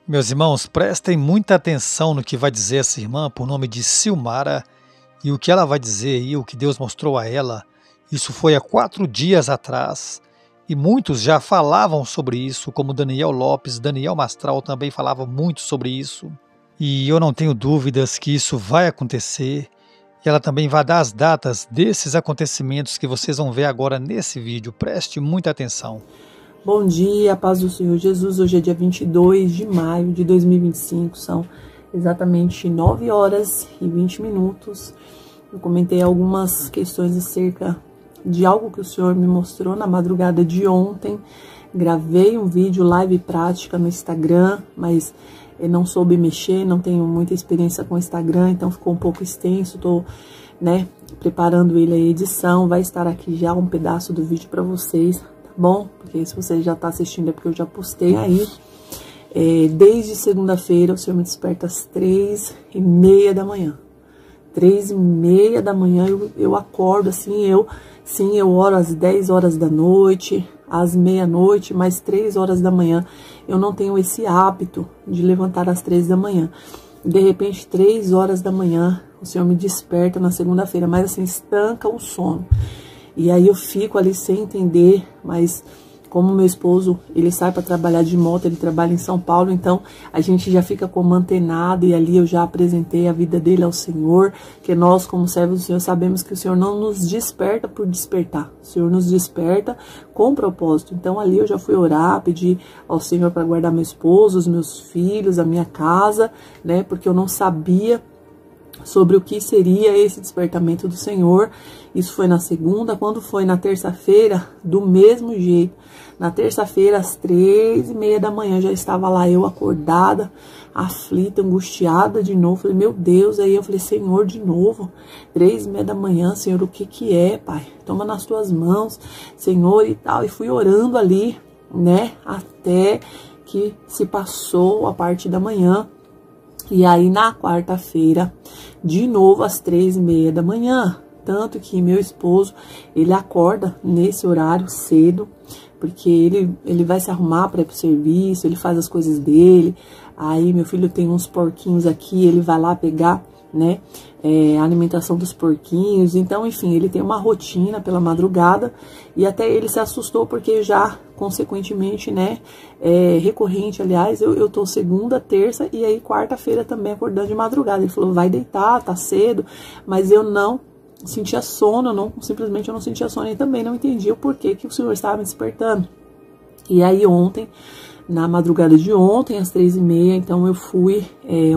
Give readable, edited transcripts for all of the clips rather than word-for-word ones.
Meus irmãos, prestem muita atenção no que vai dizer essa irmã por nome de Silmara e o que ela vai dizer e o que Deus mostrou a ela. Isso foi há 4 dias atrás e muitos já falavam sobre isso, como Daniel Lopes, Daniel Mastral também falava muito sobre isso. E eu não tenho dúvidas que isso vai acontecer. E ela também vai dar as datas desses acontecimentos que vocês vão ver agora nesse vídeo. Preste muita atenção. Bom dia, paz do Senhor Jesus. Hoje é dia 22 de maio de 2025, são exatamente 9 horas e 20 minutos. Eu comentei algumas questões acerca de algo que o Senhor me mostrou na madrugada de ontem. Gravei um vídeo live prática no Instagram, mas eu não soube mexer, não tenho muita experiência com o Instagram, então ficou um pouco extenso. Tô, preparando ele a edição, vai estar aqui já um pedaço do vídeo para vocês. Bom, porque se você já tá assistindo é porque eu já postei aí. Desde segunda-feira o Senhor me desperta às 3h30 da manhã. 3h30 da manhã eu acordo assim, eu oro às 10 horas da noite, às meia-noite, mas 3 horas da manhã eu não tenho esse hábito de levantar às 3 da manhã. De repente, 3 horas da manhã, o Senhor me desperta na segunda-feira, mas assim, estanca o sono. E aí eu fico ali sem entender, mas como meu esposo, ele sai para trabalhar de moto, ele trabalha em São Paulo, então a gente já fica como antenado, e ali eu já apresentei a vida dele ao Senhor, que nós como servos do Senhor sabemos que o Senhor não nos desperta por despertar, o Senhor nos desperta com propósito. Então ali eu já fui orar, pedir ao Senhor para guardar meu esposo, os meus filhos, a minha casa, porque eu não sabia sobre o que seria esse despertamento do Senhor. Isso foi na segunda. Quando foi na terça-feira, do mesmo jeito. Na terça-feira, às 3h30 da manhã, já estava lá eu acordada, aflita, angustiada de novo. Falei, meu Deus, aí eu falei, Senhor, de novo, 3h30 da manhã, Senhor, o que é, Pai? Toma nas tuas mãos, Senhor, e tal. E fui orando ali, até que se passou a parte da manhã. E aí, na quarta-feira, de novo, às 3h30 da manhã. Tanto que meu esposo, ele acorda nesse horário cedo, porque ele vai se arrumar para ir pro serviço, ele faz as coisas dele. Aí, meu filho tem uns porquinhos aqui, ele vai lá pegar, a alimentação dos porquinhos. Então, enfim, ele tem uma rotina pela madrugada. E até ele se assustou, porque já, consequentemente, recorrente, aliás, eu tô segunda, terça e aí quarta-feira também acordando de madrugada. Ele falou, vai deitar, tá cedo, mas eu não sentia sono, simplesmente eu não sentia sono, e também não entendia o porquê que o Senhor estava me despertando. E aí ontem, na madrugada de ontem, às 3h30, então eu fui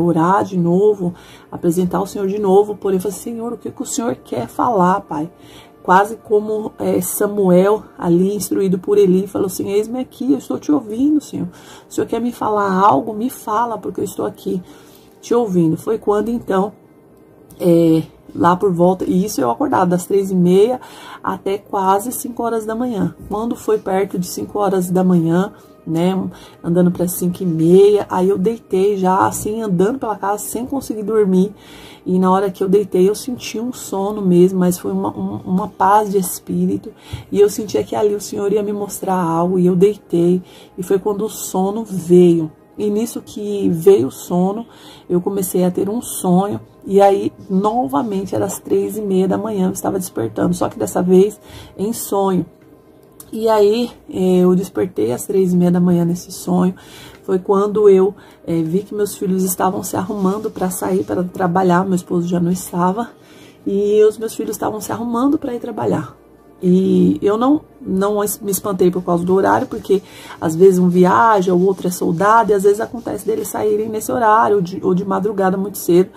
orar de novo, apresentar o Senhor de novo, porém eu falei, Senhor, o que o Senhor quer falar, Pai? Quase como Samuel, ali instruído por Eli, falou assim, eis-me aqui, eu estou te ouvindo, Senhor. O Senhor quer me falar algo? Me fala, porque eu estou aqui te ouvindo. Foi quando, então, lá por volta, e isso eu acordado das 3h30 até quase 5 horas da manhã. Quando foi perto de 5 horas da manhã, andando para 5h30, aí eu deitei já, assim, andando pela casa, sem conseguir dormir. E na hora que eu deitei, eu senti um sono mesmo, mas foi uma paz de espírito. E eu sentia que ali o Senhor ia me mostrar algo, e eu deitei. E foi quando o sono veio. E nisso que veio o sono, eu comecei a ter um sonho. E aí, novamente, era às 3h30 da manhã, eu estava despertando. Só que dessa vez, em sonho. E aí, eu despertei às 3h30 da manhã nesse sonho. Foi quando eu vi que meus filhos estavam se arrumando para sair para trabalhar. Meu esposo já não estava. E os meus filhos estavam se arrumando para ir trabalhar. E eu não me espantei por causa do horário, porque às vezes um viaja, o outro é soldado, e às vezes acontece deles saírem nesse horário, ou de madrugada muito cedo.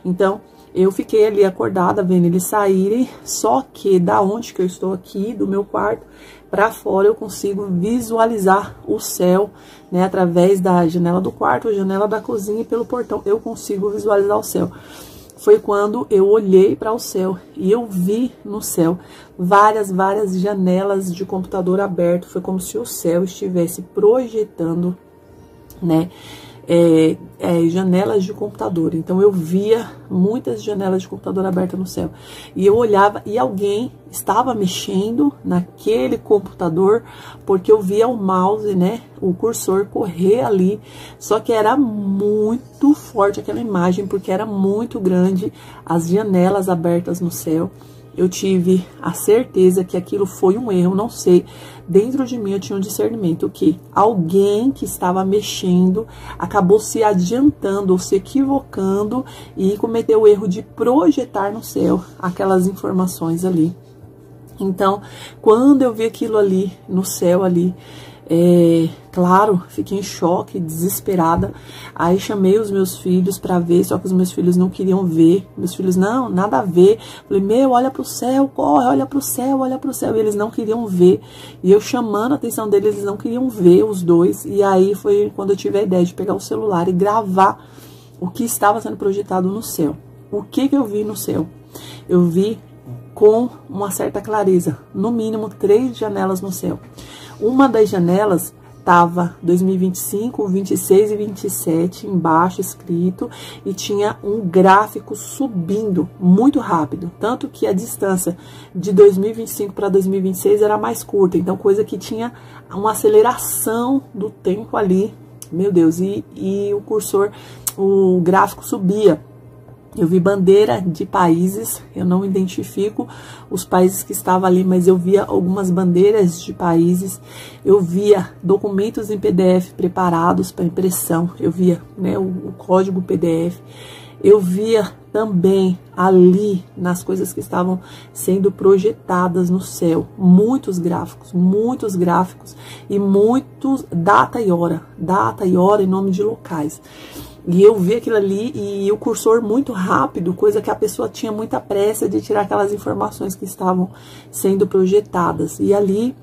Então, eu fiquei ali acordada, vendo eles saírem, só que da onde que eu estou aqui, do meu quarto, para fora eu consigo visualizar o céu, através da janela do quarto, a janela da cozinha e pelo portão, eu consigo visualizar o céu. Foi quando eu olhei para o céu e eu vi no céu várias janelas de computador aberto. Foi como se o céu estivesse projetando, janelas de computador. Então eu via muitas janelas de computador abertas no céu. E eu olhava e alguém estava mexendo naquele computador, porque eu via o mouse, né, o cursor correr ali. Só que era muito forte aquela imagem, porque era muito grande as janelas abertas no céu. Eu tive a certeza que aquilo foi um erro, não sei. Dentro de mim eu tinha um discernimento que alguém que estava mexendo acabou se adiantando ou se equivocando e cometeu o erro de projetar no céu aquelas informações ali. Então, quando eu vi aquilo ali no céu ali, claro, fiquei em choque, desesperada. Aí chamei os meus filhos para ver, só que os meus filhos não queriam ver. Meus filhos, não, nada a ver. Falei, meu, olha pro céu, corre, olha pro céu, olha pro céu. E eles não queriam ver. E eu chamando a atenção deles, eles não queriam ver os dois. E aí foi quando eu tive a ideia de pegar o celular e gravar o que estava sendo projetado no céu. O que eu vi no céu? Eu vi com uma certa clareza, no mínimo 3 janelas no céu. Uma das janelas estava 2025, 26 e 27 embaixo escrito e tinha um gráfico subindo muito rápido, tanto que a distância de 2025 para 2026 era mais curta, então coisa que tinha uma aceleração do tempo ali, meu Deus, e o cursor, o gráfico subia. Eu vi bandeira de países, eu não identifico os países que estavam ali, mas eu via algumas bandeiras de países, eu via documentos em PDF preparados para impressão, eu via, né, o código PDF, eu via também ali nas coisas que estavam sendo projetadas no céu, muitos gráficos e muitos data e hora em nome de locais. E eu vi aquilo ali e o cursor muito rápido, coisa que a pessoa tinha muita pressa de tirar aquelas informações que estavam sendo projetadas. E ali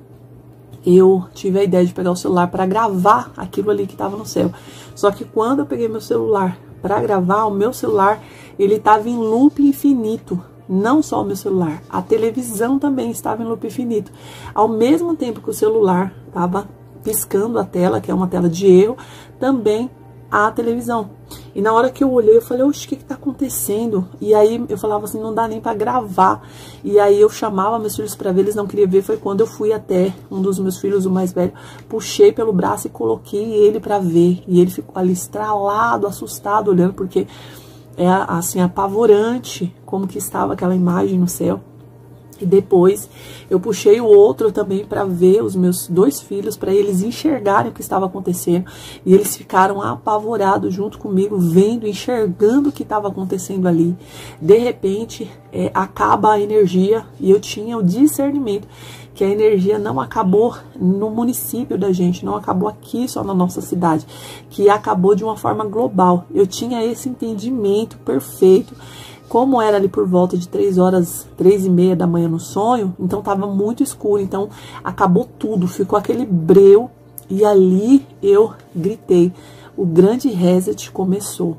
eu tive a ideia de pegar o celular para gravar aquilo ali que estava no céu. Só que quando eu peguei meu celular para gravar, o meu celular, ele estava em loop infinito. Não só o meu celular, a televisão também estava em loop infinito. Ao mesmo tempo que o celular estava piscando a tela, que é uma tela de erro, também a televisão. E na hora que eu olhei, eu falei, oxe, o que tá acontecendo? E aí eu falava assim, não dá nem pra gravar. E aí eu chamava meus filhos pra ver, eles não queriam ver. Foi quando eu fui até um dos meus filhos, o mais velho, puxei pelo braço e coloquei ele pra ver. E ele ficou ali estralado, assustado, olhando, porque é assim, apavorante como que estava aquela imagem no céu. E depois eu puxei o outro também para ver os meus 2 filhos, para eles enxergarem o que estava acontecendo. E eles ficaram apavorados junto comigo, vendo, enxergando o que estava acontecendo ali. De repente, acaba a energia e eu tinha o discernimento que a energia não acabou no município da gente, não acabou aqui só na nossa cidade, que acabou de uma forma global. Eu tinha esse entendimento perfeito. Como era ali por volta de 3h30 da manhã no sonho, então tava muito escuro, então acabou tudo, ficou aquele breu e ali eu gritei, o grande reset começou.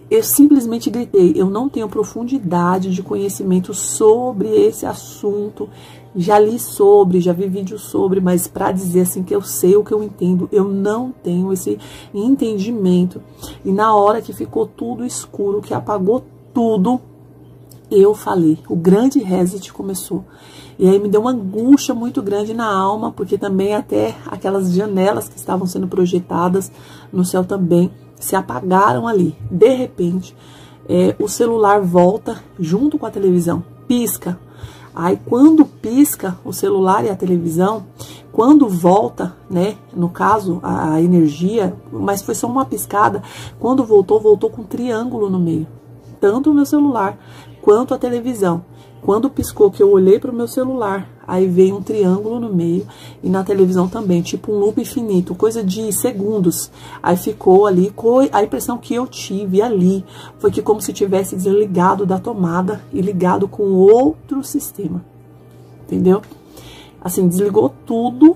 Eu simplesmente gritei, eu não tenho profundidade de conhecimento sobre esse assunto, já li sobre, já vi vídeo sobre, mas para dizer assim que eu sei o que eu entendo, eu não tenho esse entendimento. E na hora que ficou tudo escuro, que apagou tudo, eu falei, o grande reset começou. E aí me deu uma angústia muito grande na alma, porque também até aquelas janelas que estavam sendo projetadas no céu também se apagaram ali. De repente, o celular volta junto com a televisão, pisca. Aí quando pisca o celular e a televisão, quando volta, né, no caso a energia, mas foi só uma piscada, quando voltou com um triângulo no meio. Tanto o meu celular quanto a televisão. Quando piscou que eu olhei para o meu celular, aí veio um triângulo no meio e na televisão também, tipo um loop infinito, coisa de segundos. Aí ficou ali, a impressão que eu tive ali foi que como se tivesse desligado da tomada e ligado com outro sistema, entendeu? Assim, desligou tudo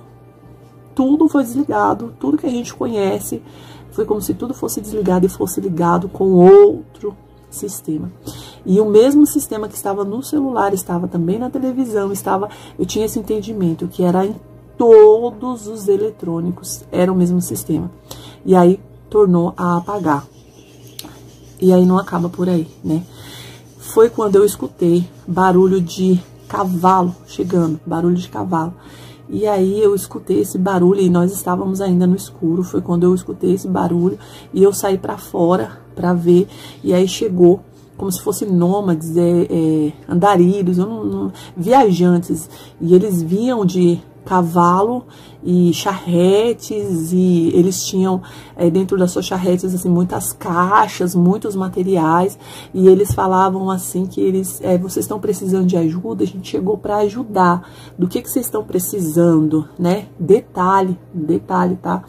foi desligado, tudo que a gente conhece, foi como se tudo fosse desligado e fosse ligado com outro sistema. E o mesmo sistema que estava no celular, estava também na televisão, eu tinha esse entendimento, que era em todos os eletrônicos, era o mesmo sistema. E aí, tornou a apagar. E aí não acaba por aí, né? Foi quando eu escutei barulho de cavalo chegando, barulho de cavalo. E aí eu escutei esse barulho e nós estávamos ainda no escuro. Foi quando eu escutei esse barulho e eu saí para fora para ver. E aí chegou como se fossem nômades, andarilhos, viajantes. E eles vinham de cavalo e charretes, e eles tinham dentro das suas charretes assim, muitas caixas, muitos materiais, e eles falavam assim que eles, vocês estão precisando de ajuda, a gente chegou para ajudar. Do que vocês estão precisando, né? Detalhe, tá?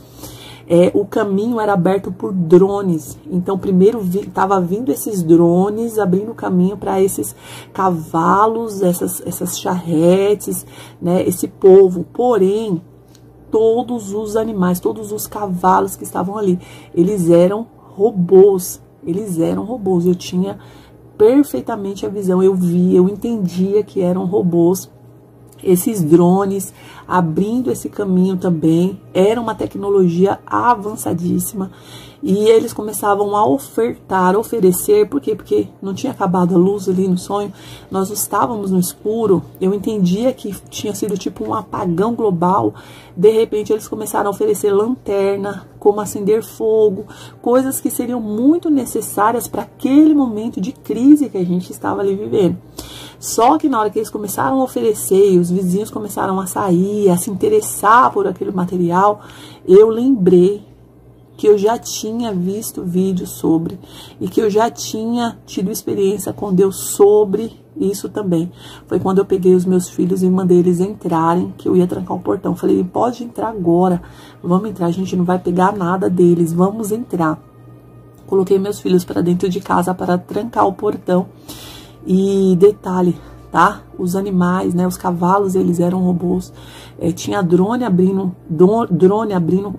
O caminho era aberto por drones, então primeiro estava vindo esses drones abrindo caminho para esses cavalos, essas charretes, né, esse povo. Porém, todos os animais, todos os cavalos que estavam ali, eles eram robôs, eu tinha perfeitamente a visão, eu entendia que eram robôs. Esses drones abrindo esse caminho também, era uma tecnologia avançadíssima, e eles começavam a oferecer, por quê? Porque não tinha acabado a luz ali no sonho, nós estávamos no escuro, eu entendia que tinha sido tipo um apagão global. De repente eles começaram a oferecer lanterna, como acender fogo, coisas que seriam muito necessárias para aquele momento de crise que a gente estava ali vivendo. Só que na hora que eles começaram a oferecer, e os vizinhos começaram a sair, a se interessar por aquele material, eu lembrei que eu já tinha visto vídeos sobre, e que eu já tinha tido experiência com Deus sobre isso também. Foi quando eu peguei os meus filhos e mandei eles entrarem, que eu ia trancar o portão. Falei, pode entrar agora, vamos entrar, a gente não vai pegar nada deles, vamos entrar. Coloquei meus filhos para dentro de casa para trancar o portão. E detalhe, tá? Os animais, né? Os cavalos, eles eram robôs. Tinha drone abrindo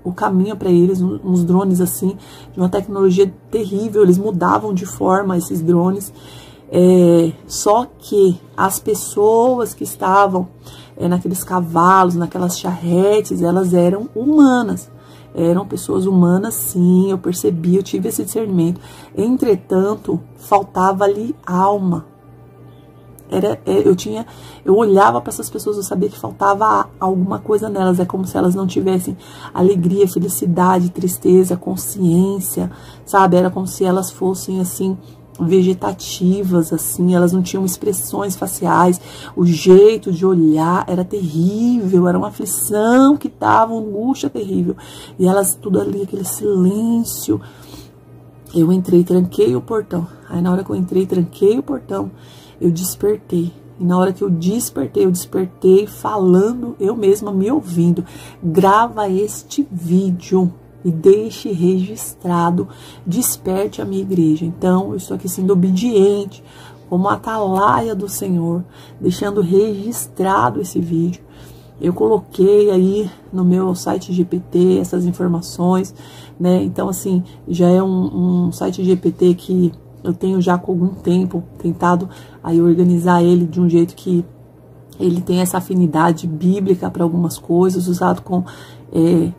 o caminho para eles, uns drones assim, de uma tecnologia terrível. Eles mudavam de forma, esses drones. Só que as pessoas que estavam naqueles cavalos, naquelas charretes, elas eram humanas. Eram pessoas humanas, sim, eu percebi, eu tive esse discernimento. Entretanto, faltava-lhe alma. Eu olhava para essas pessoas, eu sabia que faltava alguma coisa nelas. É como se elas não tivessem alegria, felicidade, tristeza, consciência, sabe? Era como se elas fossem assim, vegetativas, assim, elas não tinham expressões faciais, o jeito de olhar era terrível, era uma aflição que tava, uma angústia terrível, e elas tudo ali, aquele silêncio. Eu entrei, tranquei o portão. Aí na hora que eu entrei, tranquei o portão, eu despertei. E na hora que eu despertei falando, eu mesma me ouvindo. Grava este vídeo e deixe registrado, desperte a minha igreja. Então, eu estou aqui sendo obediente, como atalaia do Senhor, deixando registrado esse vídeo. Eu coloquei aí no meu site GPT essas informações, né? Então, assim, já é um site GPT que eu tenho já com algum tempo tentado aí organizar ele de um jeito que ele tem essa afinidade bíblica para algumas coisas, usado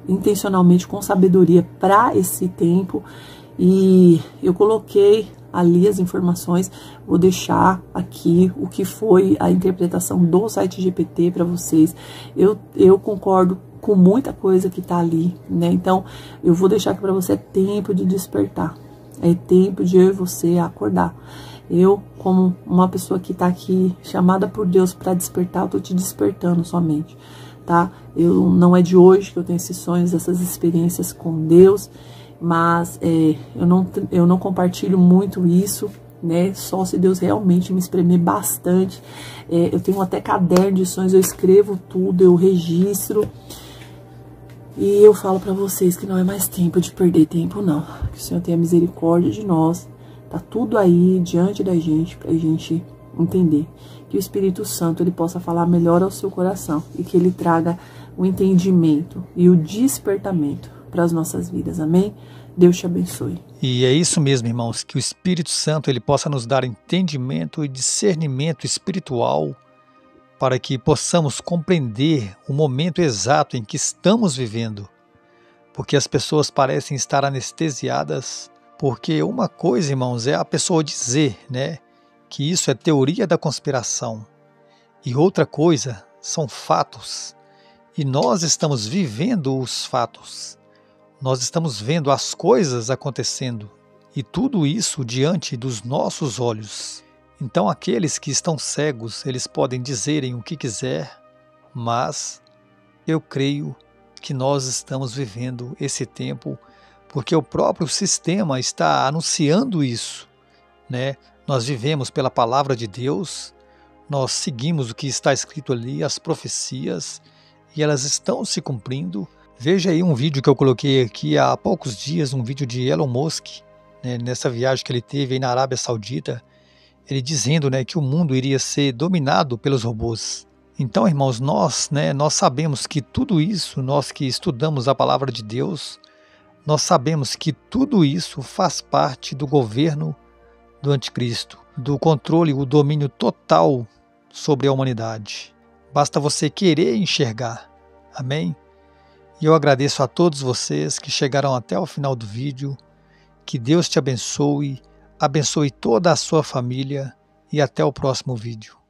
intencionalmente com sabedoria para esse tempo. E eu coloquei ali as informações, vou deixar aqui o que foi a interpretação do site GPT para vocês. Eu concordo com muita coisa que está ali, né? Então eu vou deixar aqui para você, tempo de despertar. É tempo de eu e você acordar. Eu, como uma pessoa que está aqui, chamada por Deus para despertar, eu estou te despertando somente, tá? Não é de hoje que eu tenho esses sonhos, essas experiências com Deus, mas eu não compartilho muito isso, né? Só se Deus realmente me espremer bastante. Eu tenho até caderno de sonhos, eu escrevo tudo, eu registro. E eu falo para vocês que não é mais tempo de perder tempo, não. Que o Senhor tenha misericórdia de nós. Tá tudo aí diante da gente, pra gente entender. Que o Espírito Santo, ele possa falar melhor ao seu coração. E que ele traga o entendimento e o despertamento para as nossas vidas. Amém? Deus te abençoe. E é isso mesmo, irmãos. Que o Espírito Santo, ele possa nos dar entendimento e discernimento espiritual, para que possamos compreender o momento exato em que estamos vivendo, porque as pessoas parecem estar anestesiadas. Porque uma coisa, irmãos, é a pessoa dizer, né, que isso é teoria da conspiração. E outra coisa são fatos. E nós estamos vivendo os fatos. Nós estamos vendo as coisas acontecendo. E tudo isso diante dos nossos olhos. Então aqueles que estão cegos, eles podem dizerem o que quiser, mas eu creio que nós estamos vivendo esse tempo porque o próprio sistema está anunciando isso, né? Nós vivemos pela palavra de Deus, nós seguimos o que está escrito ali, as profecias, e elas estão se cumprindo. Veja aí um vídeo que eu coloquei aqui há poucos dias, um vídeo de Elon Musk, né, nessa viagem que ele teve aí na Arábia Saudita, ele dizendo, né, que o mundo iria ser dominado pelos robôs. Então, irmãos, nós sabemos que tudo isso, nós que estudamos a palavra de Deus, nós sabemos que tudo isso faz parte do governo do anticristo, do controle, o domínio total sobre a humanidade. Basta você querer enxergar. Amém? E eu agradeço a todos vocês que chegaram até o final do vídeo. Que Deus te abençoe, abençoe toda a sua família e até o próximo vídeo.